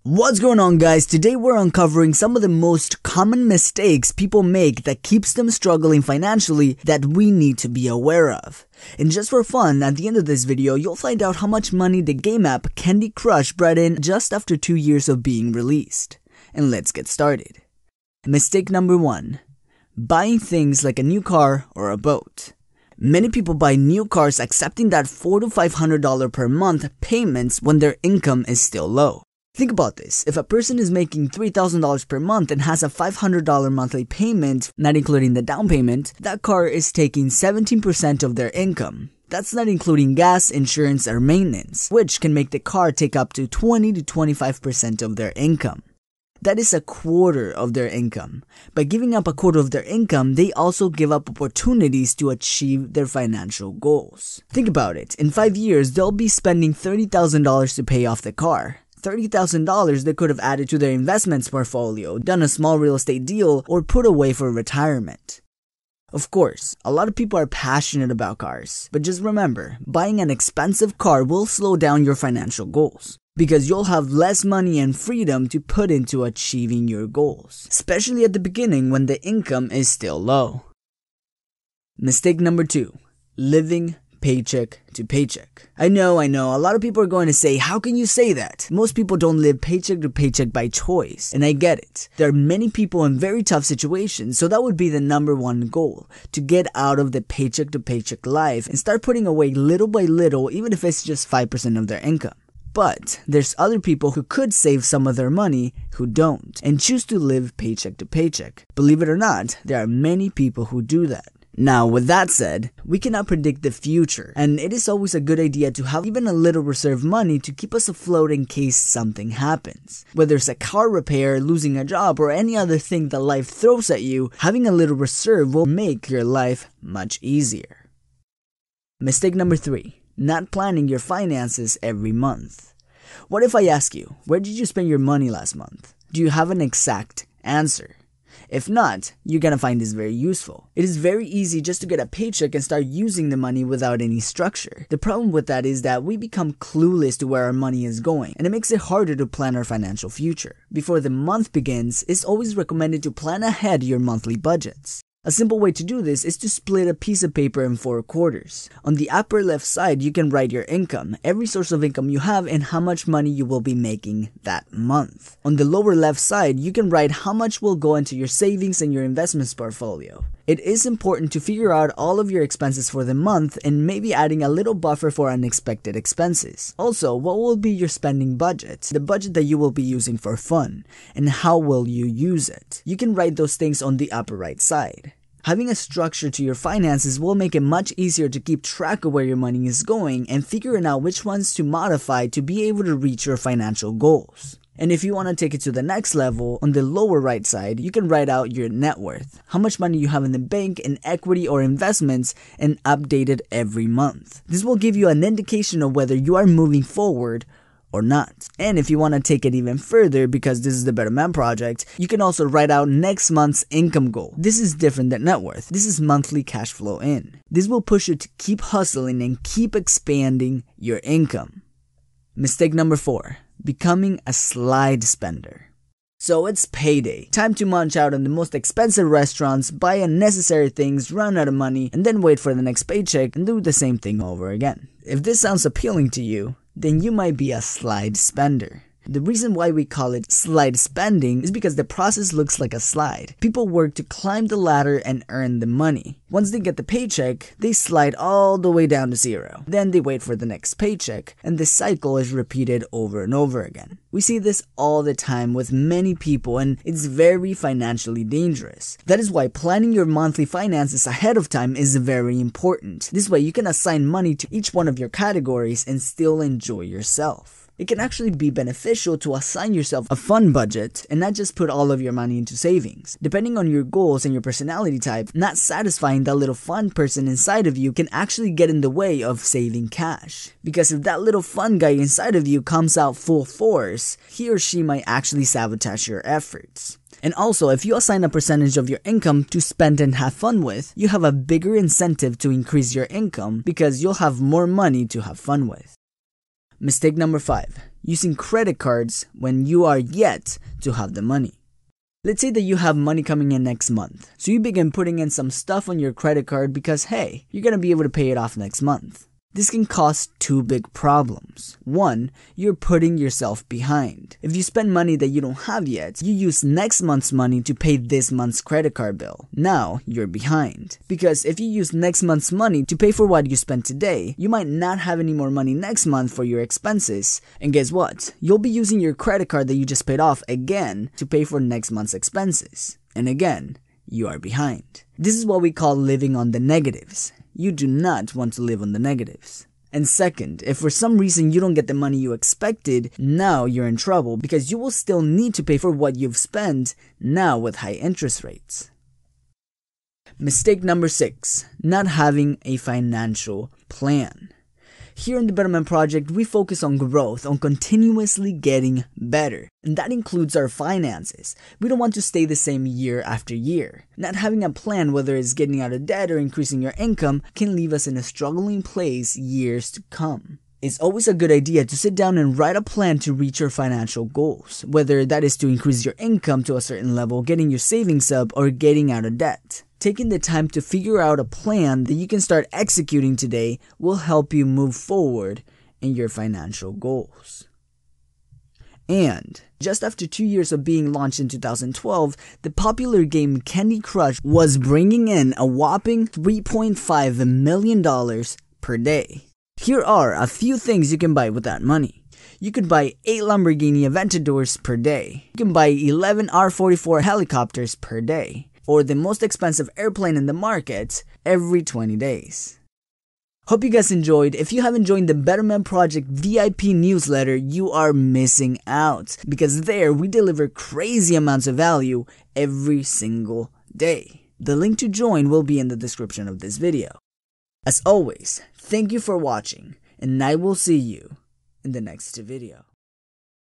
What's going on, guys? Today we're uncovering some of the most common mistakes people make that keeps them struggling financially that we need to be aware of. And just for fun, at the end of this video, you'll find out how much money the game app Candy Crush brought in just after 2 years of being released. And let's get started. Mistake number 1. Buying things like a new car or a boat. Many people buy new cars accepting that $400 to $500 per month payments when their income is still low. Think about this. If a person is making $3,000 per month and has a $500 monthly payment, not including the down payment, that car is taking 17% of their income. That's not including gas, insurance, or maintenance, which can make the car take up to 20 to 25% of their income. That is a quarter of their income. By giving up a quarter of their income, they also give up opportunities to achieve their financial goals. Think about it. In 5 years, they'll be spending $30,000 to pay off the car. $30,000 they could have added to their investments portfolio, done a small real estate deal, or put away for retirement. Of course, a lot of people are passionate about cars, but just remember, buying an expensive car will slow down your financial goals, because you'll have less money and freedom to put into achieving your goals, especially at the beginning when the income is still low. Mistake number 2. Living paycheck to paycheck. I know, a lot of people are going to say, how can you say that? Most people don't live paycheck to paycheck by choice, and I get it. There are many people in very tough situations, so that would be the number one goal, to get out of the paycheck to paycheck life and start putting away little by little, even if it's just 5% of their income. But there's other people who could save some of their money who don't, and choose to live paycheck to paycheck. Believe it or not, there are many people who do that. Now, with that said, we cannot predict the future, and it is always a good idea to have even a little reserve money to keep us afloat in case something happens. Whether it's a car repair, losing a job, or any other thing that life throws at you, having a little reserve will make your life much easier. Mistake number 3. Not planning your finances every month. What if I ask you, where did you spend your money last month? Do you have an exact answer? If not, you're gonna find this very useful. It is very easy just to get a paycheck and start using the money without any structure. The problem with that is that we become clueless to where our money is going, and it makes it harder to plan our financial future. Before the month begins, it's always recommended to plan ahead your monthly budgets. A simple way to do this is to split a piece of paper in 4 quarters. On the upper left side, you can write your income, every source of income you have, and how much money you will be making that month. On the lower left side, you can write how much will go into your savings and your investments portfolio. It is important to figure out all of your expenses for the month and maybe adding a little buffer for unexpected expenses. Also, what will be your spending budget, the budget that you will be using for fun, and how will you use it? You can write those things on the upper right side. Having a structure to your finances will make it much easier to keep track of where your money is going and figuring out which ones to modify to be able to reach your financial goals. And if you want to take it to the next level, on the lower right side, you can write out your net worth, how much money you have in the bank, in equity or investments, and update it every month. This will give you an indication of whether you are moving forward or not. And if you want to take it even further, because this is the Better Man project, you can also write out next month's income goal. This is different than net worth. This is monthly cash flow in. This will push you to keep hustling and keep expanding your income. Mistake number 4. Becoming a slide spender. So it's payday. Time to munch out on the most expensive restaurants, buy unnecessary things, run out of money, and then wait for the next paycheck and do the same thing over again. If this sounds appealing to you, then you might be a slide spender. The reason why we call it slide spending is because the process looks like a slide. People work to climb the ladder and earn the money. Once they get the paycheck, they slide all the way down to 0. Then they wait for the next paycheck, and the cycle is repeated over and over again. We see this all the time with many people, and it's very financially dangerous. That is why planning your monthly finances ahead of time is very important. This way you can assign money to each one of your categories and still enjoy yourself. It can actually be beneficial to assign yourself a fun budget and not just put all of your money into savings. Depending on your goals and your personality type, not satisfying that little fun person inside of you can actually get in the way of saving cash. Because if that little fun guy inside of you comes out full force, he or she might actually sabotage your efforts. And also, if you assign a percentage of your income to spend and have fun with, you have a bigger incentive to increase your income because you'll have more money to have fun with. Mistake number 5. using credit cards when you are yet to have the money. Let's say that you have money coming in next month, so you begin putting in some stuff on your credit card because hey, you're gonna be able to pay it off next month. This can cause two big problems. One, you're putting yourself behind. If you spend money that you don't have yet, you use next month's money to pay this month's credit card bill. Now, you're behind. Because if you use next month's money to pay for what you spent today, you might not have any more money next month for your expenses. And guess what? You'll be using your credit card that you just paid off again to pay for next month's expenses. And again, you are behind. This is what we call living on the negatives. You do not want to live on the negatives. And second, if for some reason you don't get the money you expected, now you're in trouble because you will still need to pay for what you've spent now with high interest rates. Mistake number 6, not having a financial plan. Here in the Betterman Project, we focus on growth, on continuously getting better. And that includes our finances. We don't want to stay the same year after year. Not having a plan, whether it's getting out of debt or increasing your income, can leave us in a struggling place years to come. It's always a good idea to sit down and write a plan to reach your financial goals, whether that is to increase your income to a certain level, getting your savings up, or getting out of debt. Taking the time to figure out a plan that you can start executing today will help you move forward in your financial goals. And just after 2 years of being launched in 2012, the popular game Candy Crush was bringing in a whopping $3.5 million per day. Here are a few things you can buy with that money. You could buy 8 Lamborghini Aventadors per day. You can buy 11 R-44 helicopters per day. Or the most expensive airplane in the market every 20 days. Hope you guys enjoyed. If you haven't joined the Betterman Project VIP newsletter, you are missing out. Because there, we deliver crazy amounts of value every single day. The link to join will be in the description of this video. As always, thank you for watching, and I will see you in the next video.